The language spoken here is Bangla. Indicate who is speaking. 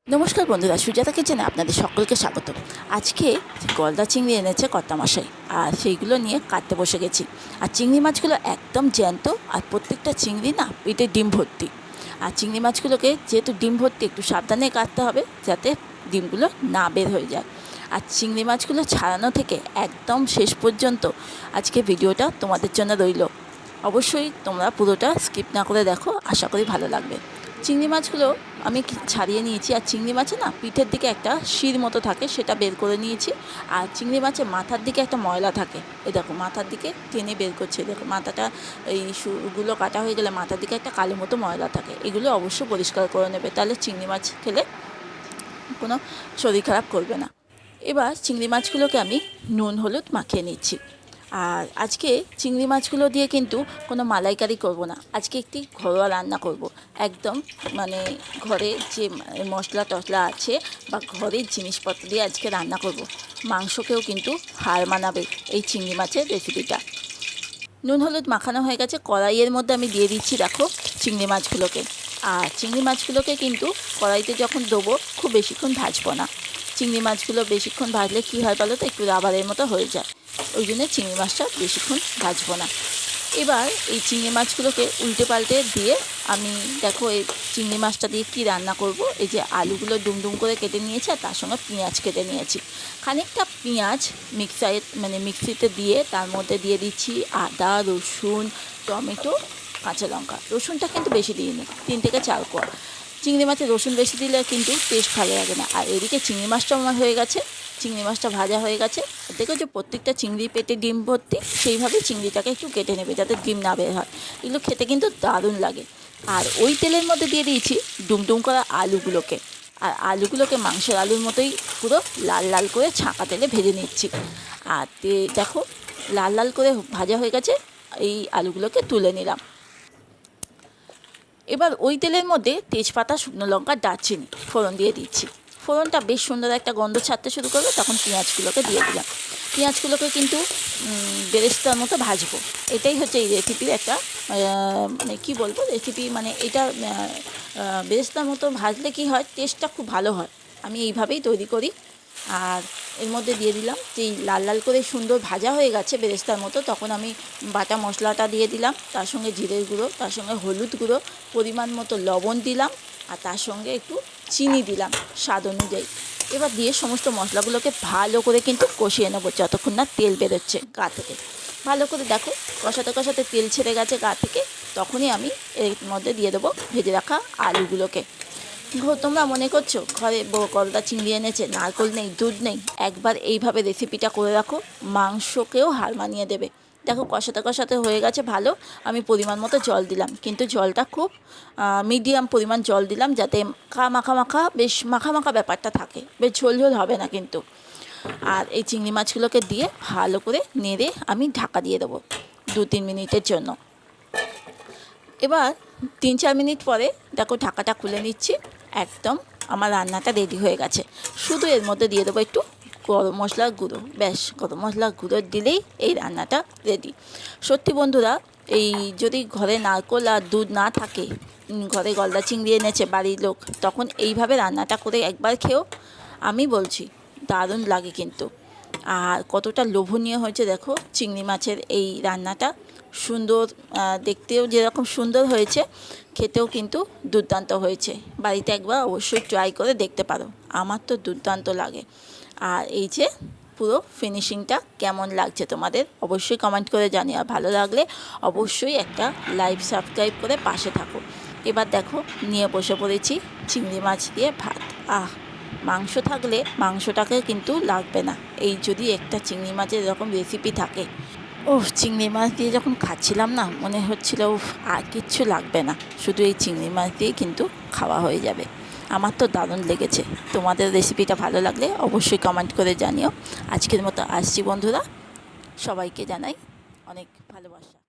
Speaker 1: নমস্কার বন্ধুরা, সুজাতা কিচেনে আপনাদের সকলকে স্বাগত। আজকে গলদা চিংড়ি এনেছে কর্তামশাই, আর সেইগুলো নিয়ে কাটতে বসে গেছি। আর চিংড়ি মাছগুলো একদম জ্যান্ত, আর প্রত্যেকটা চিংড়ি না পেটে ডিম ভর্তি। আর চিংড়ি মাছগুলোকে যেহেতু ডিম ভর্তি, একটু সাবধানে কাটতে হবে যাতে ডিমগুলো না বের হয়ে যায়। আর চিংড়ি মাছগুলো ছাড়ানো থেকে একদম শেষ পর্যন্ত আজকে ভিডিওটা তোমাদের জন্য রইল। অবশ্যই তোমরা পুরোটা স্কিপ না করে দেখো, আশা করি ভালো লাগবে। চিংড়ি মাছগুলো আমি ছাড়িয়ে নিয়েছি, আর চিংড়ি মাছে না পিঠের দিকে একটা শির মতো থাকে, সেটা বের করে নিয়েছি। আর চিংড়ি মাছের মাথার দিকে একটা ময়লা থাকে, এই দেখো মাথার দিকে টেনে বের করছে। দেখো মাথাটা, এই সুরগুলো কাটা হয়ে গেলে মাথার দিকে একটা কালো মতো ময়লা থাকে, এগুলো অবশ্যই পরিষ্কার করে নেবে, তাহলে চিংড়ি মাছ খেলে কোনো শরীর খারাপ করবে না। এবার চিংড়ি মাছগুলোকে আমি নুন হলুদ মাখিয়ে নিচ্ছি। আর আজকে চিংড়ি মাছগুলো দিয়ে কিন্তু কোনো মালাইকারি করব না, আজকে একটি ঘরোয়া রান্না করব। একদম মানে ঘরে যে মশলা টশলা আছে বা ঘরের জিনিসপত্র দিয়ে আজকে রান্না করব। মাংসকেও কিন্তু হার মানাবে এই চিংড়ি মাছের রেসিপিটা। নুন হলুদ মাখানো হয়ে গেছে, কড়াইয়ের মধ্যে আমি দিয়ে দিচ্ছি দেখো চিংড়ি মাছগুলোকে। আর চিংড়ি মাছগুলোকে কিন্তু কড়াইতে যখন দেবো খুব বেশিক্ষণ ভাজবো না। চিংড়ি মাছগুলো বেশিক্ষণ ভাজলে কী হয় বলো তো, একটু রাবারের মতো হয়ে যায়, ওই জন্য চিংড়ি মাছটা বেশিক্ষণ ভাজবো না। এবার এই চিংড়ি মাছগুলোকে উল্টে পাল্টে দিয়ে আমি দেখো এই চিংড়ি মাছটা দিয়ে কী রান্না করব। এই যে আলুগুলো ডুমডুম করে কেটে নিয়েছি, আর তার সঙ্গে পেঁয়াজ কেটে নিয়েছি। খানিকটা পেঁয়াজ মিক্সিতে দিয়ে তার মধ্যে দিয়ে দিচ্ছি আদা, রসুন, টমেটো, কাঁচা লঙ্কা। রসুনটা কিন্তু বেশি দিইনি, 3 থেকে 4 কোয়া। চিংড়ি মাছে রসুন বেশি দিলে কিন্তু টেস্ট ভালো লাগে না। আর এদিকে চিংড়ি মাছটা আমার হয়ে গেছে, চিংড়ি মাছটা ভাজা হয়ে গেছে। দেখো যে প্রত্যেকটা চিংড়ি পেটে ডিম ভর্তি, সেইভাবেই চিংড়িটাকে একটু কেটে নেবে যাতে ডিম না বের হয়। এগুলো খেতে কিন্তু দারুণ লাগে। আর ওই তেলের মধ্যে দিয়ে দিয়েছি ডুমডুম করা আলুগুলোকে। আর আলুগুলোকে মাংসের আলুর মতোই পুরো লাল লাল করে ছাঁকা তেলে ভেজে নিচ্ছি। আর দেখো লাল লাল করে ভাজা হয়ে গেছে, এই আলুগুলোকে তুলে নিলাম। এবার ওই তেলের মধ্যে তেজপাতা, শুকনো লঙ্কা, দারচিনি ফোড়ন দিয়ে দিচ্ছি। ফোড়নটা বেশ সুন্দর একটা গন্ধ ছাড়তে শুরু করবে, তখন পেঁয়াজগুলোকে দিয়ে দিলাম। পেঁয়াজগুলোকে কিন্তু বেরেস্তার মতো ভাজবো। এটাই হচ্ছে এই রেসিপির একটা মানে কী বলবো, রেসিপি মানে এটা বেরেস্তার মতো ভাজলে কি হয়, টেস্টটা খুব ভালো হয়। আমি এইভাবেই তৈরি করি। আর এর মধ্যে দিয়ে দিলাম, যেই লাল লাল করে সুন্দর ভাজা হয়ে গেছে বেরেস্তার মতো, তখন আমি বাটা মশলাটা দিয়ে দিলাম, তার সঙ্গে জিরের গুঁড়ো, তার সঙ্গে হলুদ গুঁড়ো, পরিমাণ মতো লবণ দিলাম, আর তার সঙ্গে একটু চিনি দিলাম স্বাদ অনুযায়ী। এবার দিয়ে সমস্ত মশলাগুলোকে ভালো করে কিন্তু কষিয়ে নেবো যতক্ষণ না তেল বেরোচ্ছে গা থেকে। ভালো করে দেখো কষাতে কষাতে তেল ছেড়ে গেছে গা থেকে, তখনই আমি এর মধ্যে দিয়ে দেবো ভেজে রাখা আলুগুলোকে। তোমরা মনে করছো ঘরে গলদা চিংড়ি এনেছে, নারকেল নেই, দুধ নেই, একবার এইভাবে রেসিপিটা করে রাখো, মাংসকেও হার মানিয়ে দেবে। দেখো কষাতে কষাতে হয়ে গেছে ভালো। আমি পরিমাণ মতো জল দিলাম, কিন্তু জলটা খুব মিডিয়াম পরিমাণ জল দিলাম, যাতে বেশ মাখা মাখা ব্যাপারটা থাকে, বেশ ঝোল ঝোল হবে না কিন্তু। আর এই চিংড়ি মাছগুলোকে দিয়ে ভালো করে নেড়ে আমি ঢাকা দিয়ে দেবো 2-3 মিনিটের জন্য। এবার 3-4 মিনিট পরে দেখো ঢাকাটা খুলে নিচ্ছি, একদম আমার রান্নাটা রেডি হয়ে গেছে। শুধু এর মধ্যে দিয়ে দেবো একটু গরম মশলার গুঁড়ো, ব্যাস গরম মশলার গুঁড়ো দিলেই এই রান্নাটা রেডি। সত্যি বন্ধুরা, এই যদি ঘরে নারকেল আর দুধ না থাকে, ঘরে গলদা চিংড়ি এনেছে বাড়ির লোক, তখন এইভাবে রান্নাটা করে একবার খেও, আমি বলছি দারুণ লাগে কিন্তু। আর কতটা লোভনীয় হয়েছে দেখো চিংড়ি মাছের এই রান্নাটা, সুন্দর দেখতেও যেরকম সুন্দর হয়েছে, খেতেও কিন্তু দুর্দান্ত হয়েছে। বাড়িতে একবার অবশ্যই ট্রাই করে দেখতে পারো, আমার তো দুর্দান্ত লাগে। আর এই যে পুরো ফিনিশিংটা কেমন লাগছে তোমাদের অবশ্যই কমেন্ট করে জানিও, আর ভালো লাগলে অবশ্যই একটা লাইক সাবস্ক্রাইব করে পাশে থাকো। এবার দেখো নিয়ে বসে পড়েছি চিংড়ি মাছ দিয়ে ভাত। মাংস থাকলে মাংসটাকে কিন্তু লাগবে না, এই যদি একটা চিংড়ি মাছের এরকম রেসিপি থাকে, চিংড়ি মাছ দিয়ে যখন খাচ্ছিলাম না, মনে হচ্ছিল আর কিচ্ছু লাগবে না, শুধু এই চিংড়ি মাছ দিয়ে কিন্তু খাওয়া হয়ে যাবে। আমার তো দারুণ লেগেছে। তোমাদের রেসিপিটা ভালো লাগলে অবশ্যই কমেন্ট করে জানিও। আজকের মতো আসছি বন্ধুরা, সবাইকে জানাই অনেক ভালোবাসা।